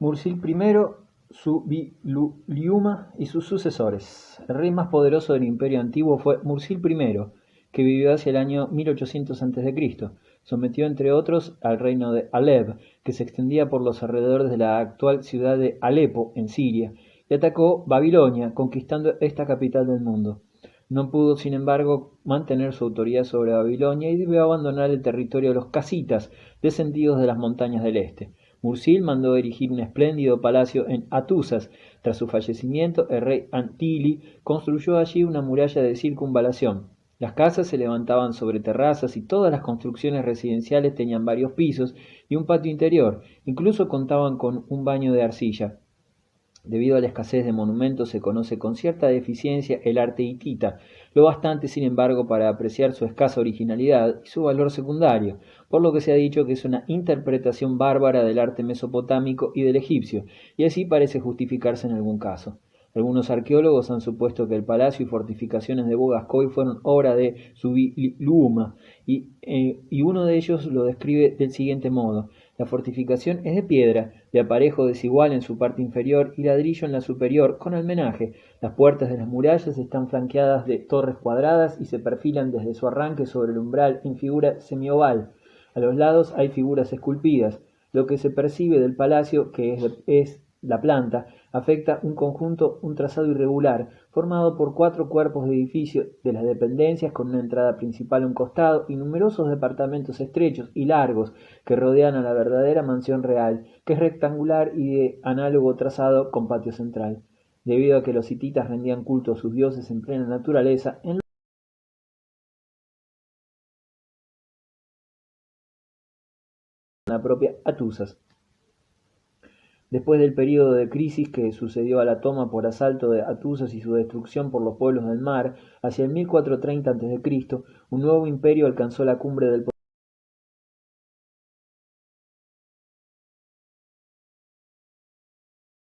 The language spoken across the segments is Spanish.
Mursil I, Subiliuma y sus sucesores. El rey más poderoso del Imperio Antiguo fue Mursil I, que vivió hacia el año 1800 a.C. Sometió entre otros al reino de Aleb, que se extendía por los alrededores de la actual ciudad de Alepo, en Siria, y atacó Babilonia, conquistando esta capital del mundo. No pudo, sin embargo, mantener su autoridad sobre Babilonia y debió abandonar el territorio de los casitas, descendidos de las montañas del este. Mursil mandó erigir un espléndido palacio en Atusas. Tras su fallecimiento, el rey Antili construyó allí una muralla de circunvalación. Las casas se levantaban sobre terrazas y todas las construcciones residenciales tenían varios pisos y un patio interior, incluso contaban con un baño de arcilla. Debido a la escasez de monumentos se conoce con cierta deficiencia el arte hitita, lo bastante sin embargo para apreciar su escasa originalidad y su valor secundario, por lo que se ha dicho que es una interpretación bárbara del arte mesopotámico y del egipcio, y así parece justificarse en algún caso. Algunos arqueólogos han supuesto que el palacio y fortificaciones de Bogascoy fueron obra de Subiliuma, y uno de ellos lo describe del siguiente modo: la fortificación es de piedra, de aparejo desigual en su parte inferior y ladrillo en la superior, con almenaje. Las puertas de las murallas están flanqueadas de torres cuadradas y se perfilan desde su arranque sobre el umbral en figura semioval. A los lados hay figuras esculpidas. Lo que se percibe del palacio, que es la planta, afecta un trazado irregular, formado por 4 cuerpos de edificio de las dependencias con una entrada principal a un costado y numerosos departamentos estrechos y largos que rodean a la verdadera mansión real, que es rectangular y de análogo trazado con patio central. Debido a que los hititas rendían culto a sus dioses en plena naturaleza, en la propia Atusas. Después del período de crisis que sucedió a la toma por asalto de Atusas y su destrucción por los pueblos del mar, hacia el 1430 a.C., un nuevo imperio alcanzó la cumbre del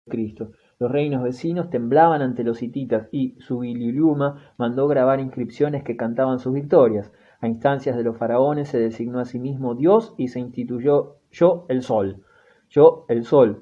Cristo. Los reinos vecinos temblaban ante los hititas y Subiliuma mandó grabar inscripciones que cantaban sus victorias. A instancias de los faraones se designó a sí mismo Dios y se instituyó Yo el Sol,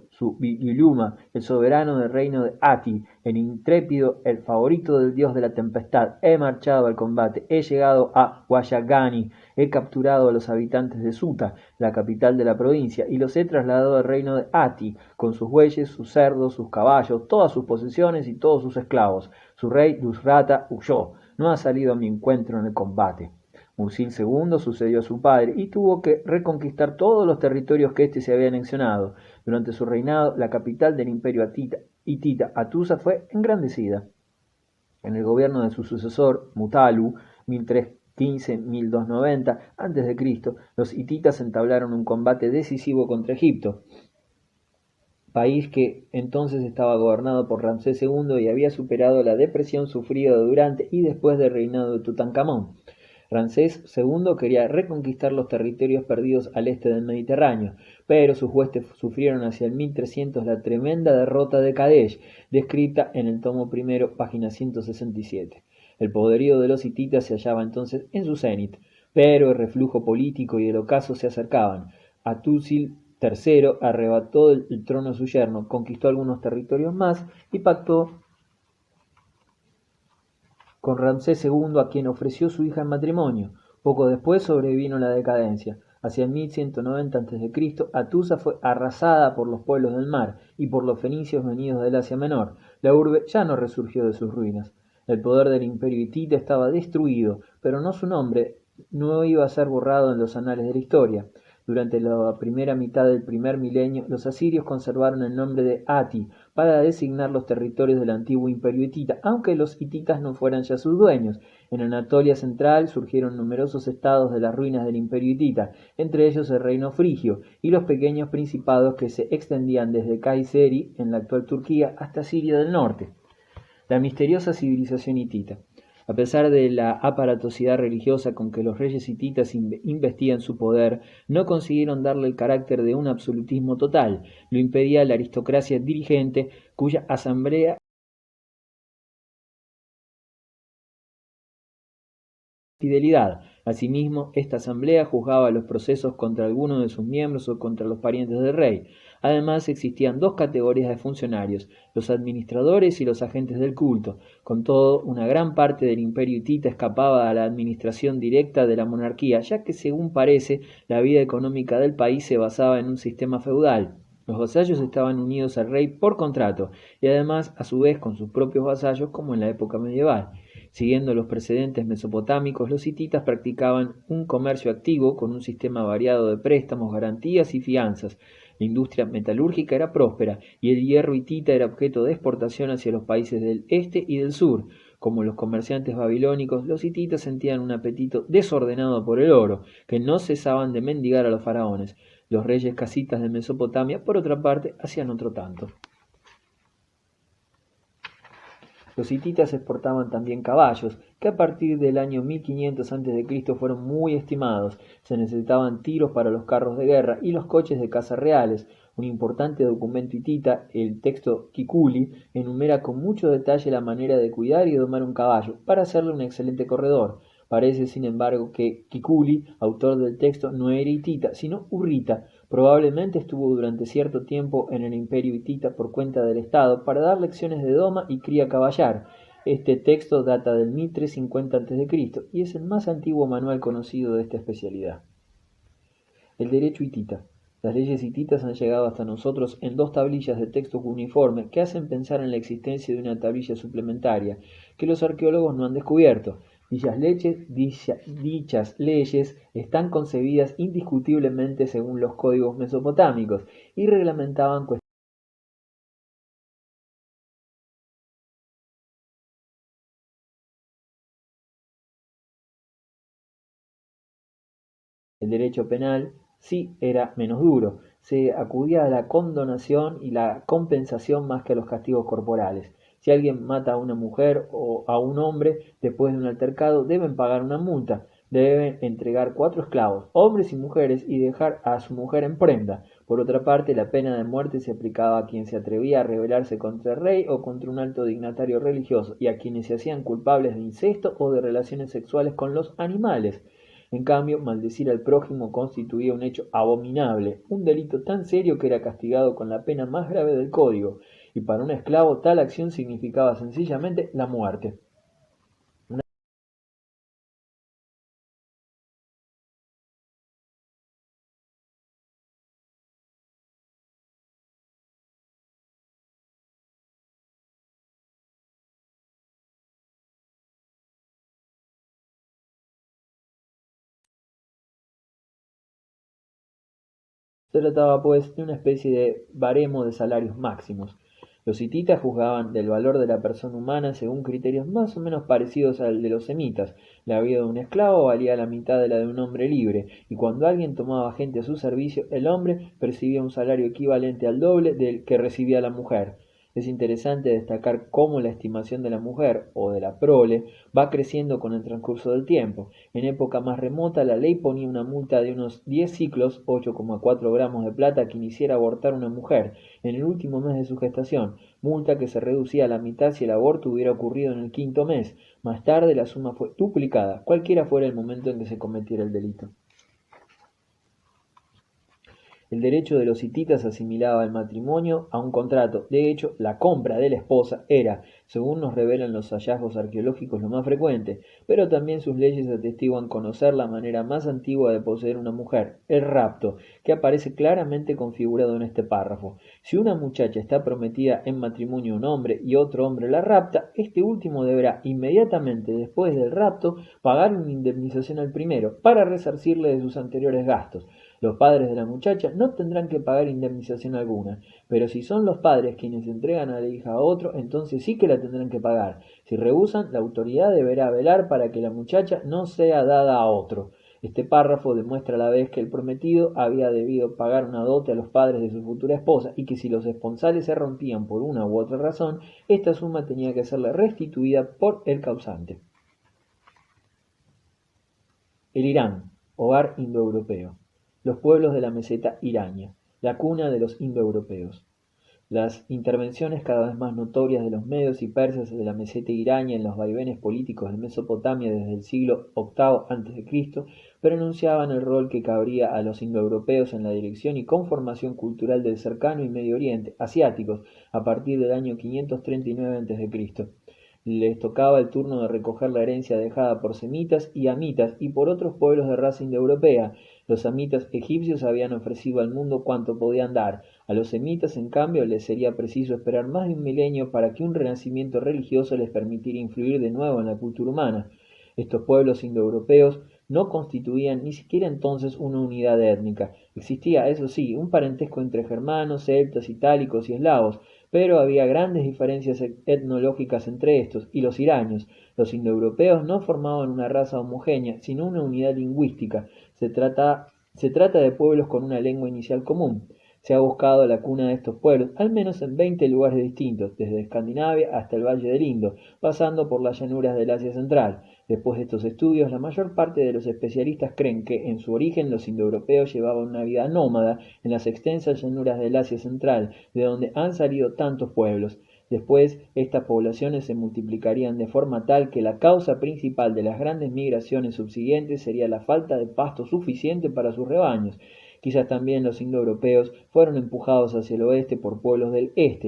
Subiliuma, el soberano del reino de Ati, el intrépido, el favorito del dios de la tempestad. He marchado al combate, he llegado a Guayagani, he capturado a los habitantes de Suta, la capital de la provincia, y los he trasladado al reino de Ati, con sus bueyes, sus cerdos, sus caballos, todas sus posesiones y todos sus esclavos. Su rey Dusrata huyó, no ha salido a mi encuentro en el combate. Mursil II sucedió a su padre y tuvo que reconquistar todos los territorios que éste se había anexionado. Durante su reinado, la capital del imperio hitita, Atusa, fue engrandecida. En el gobierno de su sucesor, Mutalu, 1315-1290 a.C., los hititas entablaron un combate decisivo contra Egipto, país que entonces estaba gobernado por Ramsés II y había superado la depresión sufrida durante y después del reinado de Tutankamón. Ramsés II quería reconquistar los territorios perdidos al este del Mediterráneo, pero sus huestes sufrieron hacia el 1300 la tremenda derrota de Kadesh, descrita en el tomo primero, página 167. El poderío de los hititas se hallaba entonces en su cenit, pero el reflujo político y el ocaso se acercaban. Atusil III arrebató el trono a su yerno, conquistó algunos territorios más y pactó con Ramsés II, a quien ofreció su hija en matrimonio. Poco después sobrevino la decadencia. Hacia el 1190 a.C., Atusa fue arrasada por los pueblos del mar y por los fenicios venidos del Asia Menor. La urbe ya no resurgió de sus ruinas. El poder del imperio hitita estaba destruido, pero no su nombre no iba a ser borrado en los anales de la historia. Durante la primera mitad del primer milenio, los asirios conservaron el nombre de Ati para designar los territorios del antiguo imperio hitita, aunque los hititas no fueran ya sus dueños. En Anatolia central surgieron numerosos estados de las ruinas del imperio hitita, entre ellos el reino frigio y los pequeños principados que se extendían desde Kayseri, en la actual Turquía, hasta Siria del norte. La misteriosa civilización hitita. A pesar de la aparatosidad religiosa con que los reyes hititas investían su poder, no consiguieron darle el carácter de un absolutismo total. Lo impedía la aristocracia dirigente, cuya asamblea fidelidad. Asimismo, esta asamblea juzgaba los procesos contra alguno de sus miembros o contra los parientes del rey. Además, existían dos categorías de funcionarios, los administradores y los agentes del culto. Con todo, una gran parte del imperio hitita escapaba a la administración directa de la monarquía, ya que, según parece, la vida económica del país se basaba en un sistema feudal. Los vasallos estaban unidos al rey por contrato, y además, a su vez, con sus propios vasallos, como en la época medieval. Siguiendo los precedentes mesopotámicos, los hititas practicaban un comercio activo con un sistema variado de préstamos, garantías y fianzas. La industria metalúrgica era próspera y el hierro hitita era objeto de exportación hacia los países del este y del sur. Como los comerciantes babilónicos, los hititas sentían un apetito desordenado por el oro, que no cesaban de mendigar a los faraones. Los reyes casitas de Mesopotamia, por otra parte, hacían otro tanto. Los hititas exportaban también caballos, que a partir del año 1500 a.C. fueron muy estimados. Se necesitaban tiros para los carros de guerra y los coches de caza reales. Un importante documento hitita, el texto Kikuli, enumera con mucho detalle la manera de cuidar y domar un caballo, para hacerle un excelente corredor. Parece, sin embargo, que Kikuli, autor del texto, no era hitita, sino hurrita. Probablemente estuvo durante cierto tiempo en el imperio hitita por cuenta del Estado para dar lecciones de doma y cría caballar. Este texto data del 1350 a.C. y es el más antiguo manual conocido de esta especialidad. El derecho hitita. Las leyes hititas han llegado hasta nosotros en dos tablillas de texto cuneiforme que hacen pensar en la existencia de una tablilla suplementaria que los arqueólogos no han descubierto. Dichas leyes están concebidas indiscutiblemente según los códigos mesopotámicos y reglamentaban cuestiones. El derecho penal sí era menos duro, se acudía a la condonación y la compensación más que a los castigos corporales. Si alguien mata a una mujer o a un hombre después de un altercado, deben pagar una multa, deben entregar 4 esclavos, hombres y mujeres, y dejar a su mujer en prenda. Por otra parte, la pena de muerte se aplicaba a quien se atrevía a rebelarse contra el rey o contra un alto dignatario religioso, y a quienes se hacían culpables de incesto o de relaciones sexuales con los animales. En cambio, maldecir al prójimo constituía un hecho abominable, un delito tan serio que era castigado con la pena más grave del código, y para un esclavo tal acción significaba sencillamente la muerte. Se trataba, pues, de una especie de baremo de salarios máximos. Los hititas juzgaban del valor de la persona humana según criterios más o menos parecidos al de los semitas. La vida de un esclavo valía la mitad de la de un hombre libre, y cuando alguien tomaba gente a su servicio, el hombre percibía un salario equivalente al doble del que recibía la mujer. Es interesante destacar cómo la estimación de la mujer, o de la prole, va creciendo con el transcurso del tiempo. En época más remota, la ley ponía una multa de unos 10 ciclos, 8,4 gramos de plata, a quien hiciera abortar una mujer en el último mes de su gestación, multa que se reducía a la mitad si el aborto hubiera ocurrido en el quinto mes. Más tarde la suma fue duplicada, cualquiera fuera el momento en que se cometiera el delito. El derecho de los hititas asimilaba el matrimonio a un contrato. De hecho, la compra de la esposa era, según nos revelan los hallazgos arqueológicos, lo más frecuente, pero también sus leyes atestiguan conocer la manera más antigua de poseer una mujer, el rapto, que aparece claramente configurado en este párrafo. Si una muchacha está prometida en matrimonio a un hombre y otro hombre la rapta, este último deberá inmediatamente después del rapto pagar una indemnización al primero para resarcirle de sus anteriores gastos. Los padres de la muchacha no tendrán que pagar indemnización alguna, pero si son los padres quienes entregan a la hija a otro, entonces sí que la tendrán que pagar. Si rehúsan, la autoridad deberá velar para que la muchacha no sea dada a otro. Este párrafo demuestra a la vez que el prometido había debido pagar una dote a los padres de su futura esposa y que si los esponsales se rompían por una u otra razón, esta suma tenía que serle restituida por el causante. El Irán, hogar indoeuropeo. Los pueblos de la meseta iraña, la cuna de los indoeuropeos. Las intervenciones cada vez más notorias de los medos y persas de la meseta iraní en los vaivenes políticos de Mesopotamia desde el siglo VIII a.C. preanunciaban el rol que cabría a los indoeuropeos en la dirección y conformación cultural del cercano y Medio Oriente, asiáticos, a partir del año 539 a.C. Les tocaba el turno de recoger la herencia dejada por semitas y amitas y por otros pueblos de raza indoeuropea. Los amitas egipcios habían ofrecido al mundo cuanto podían dar. A los semitas, en cambio, les sería preciso esperar más de un milenio para que un renacimiento religioso les permitiera influir de nuevo en la cultura humana. Estos pueblos indoeuropeos no constituían ni siquiera entonces una unidad étnica. Existía, eso sí, un parentesco entre germanos, celtas, itálicos y eslavos, pero había grandes diferencias etnológicas entre estos y los iranios. Los indoeuropeos no formaban una raza homogénea, sino una unidad lingüística. Se trata de pueblos con una lengua inicial común. Se ha buscado la cuna de estos pueblos, al menos en 20 lugares distintos, desde Escandinavia hasta el Valle del Indo, pasando por las llanuras del Asia Central. Después de estos estudios, la mayor parte de los especialistas creen que, en su origen, los indoeuropeos llevaban una vida nómada en las extensas llanuras del Asia Central, de donde han salido tantos pueblos. Después, estas poblaciones se multiplicarían de forma tal que la causa principal de las grandes migraciones subsiguientes sería la falta de pasto suficiente para sus rebaños. Quizás también los indoeuropeos fueron empujados hacia el oeste por pueblos del este.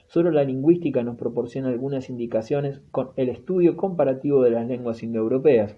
Solo la lingüística nos proporciona algunas indicaciones con el estudio comparativo de las lenguas indoeuropeas.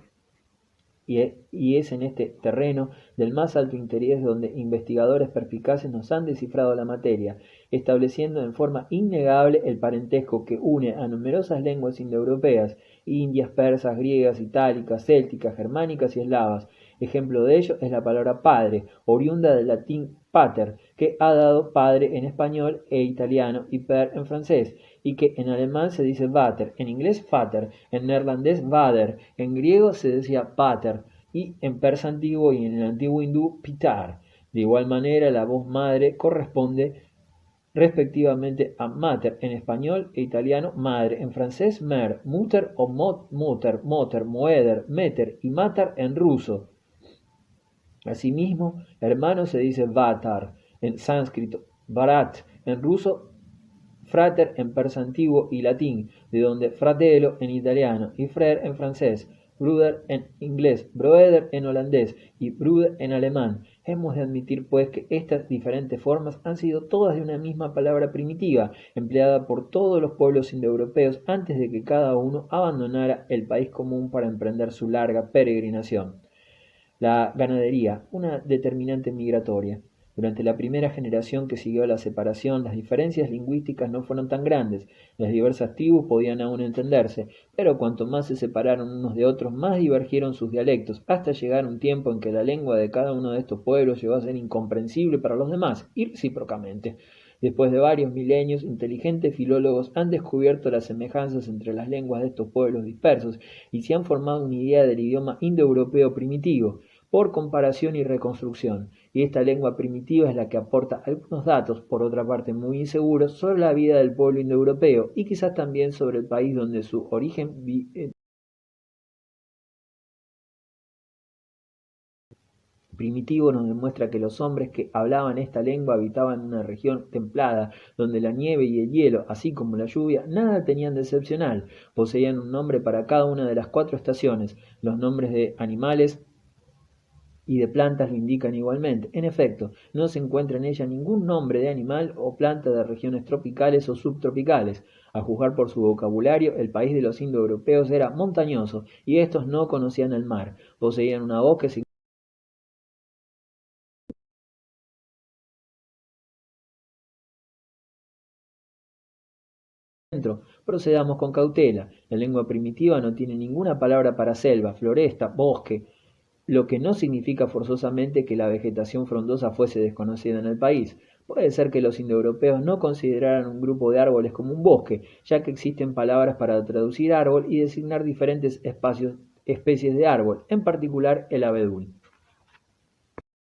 Y es en este terreno del más alto interés donde investigadores perspicaces nos han descifrado la materia, estableciendo en forma innegable el parentesco que une a numerosas lenguas indoeuropeas, indias, persas, griegas, itálicas, célticas, germánicas y eslavas. Ejemplo de ello es la palabra padre, oriunda del latín pater, que ha dado padre en español e italiano y per en francés, y que en alemán se dice Vater, en inglés Vater, en neerlandés Vader, en griego se decía Pater, y en persa antiguo y en el antiguo hindú Pitar. De igual manera, la voz madre corresponde respectivamente a mater en español e italiano madre, en francés mer, mutter o mutter, moter, moeder, meter y matar en ruso. Asimismo, hermano se dice vatar en sánscrito, bharat en ruso, frater en persa antiguo y latín, de donde fratello en italiano y frère en francés, bruder en inglés, broeder en holandés y bruder en alemán. Hemos de admitir, pues, que estas diferentes formas han sido todas de una misma palabra primitiva, empleada por todos los pueblos indoeuropeos antes de que cada uno abandonara el país común para emprender su larga peregrinación. La ganadería, una determinante migratoria. Durante la primera generación que siguió a la separación, las diferencias lingüísticas no fueron tan grandes, las diversas tribus podían aún entenderse, pero cuanto más se separaron unos de otros, más divergieron sus dialectos, hasta llegar un tiempo en que la lengua de cada uno de estos pueblos llegó a ser incomprensible para los demás, y recíprocamente. Después de varios milenios, inteligentes filólogos han descubierto las semejanzas entre las lenguas de estos pueblos dispersos y se han formado una idea del idioma indoeuropeo primitivo, por comparación y reconstrucción, y esta lengua primitiva es la que aporta algunos datos, por otra parte muy inseguros, sobre la vida del pueblo indoeuropeo y quizás también sobre el país donde su origen primitivo nos demuestra que los hombres que hablaban esta lengua habitaban en una región templada, donde la nieve y el hielo, así como la lluvia, nada tenían de excepcional. Poseían un nombre para cada una de las 4 estaciones. Los nombres de animales y de plantas lo indican igualmente. En efecto, no se encuentra en ella ningún nombre de animal o planta de regiones tropicales o subtropicales. A juzgar por su vocabulario, el país de los indoeuropeos era montañoso, y estos no conocían el mar. Poseían una voz que se procedamos con cautela. La lengua primitiva no tiene ninguna palabra para selva, floresta, bosque, lo que no significa forzosamente que la vegetación frondosa fuese desconocida en el país. Puede ser que los indoeuropeos no consideraran un grupo de árboles como un bosque, ya que existen palabras para traducir árbol y designar diferentes especies de árbol, en particular el abedul.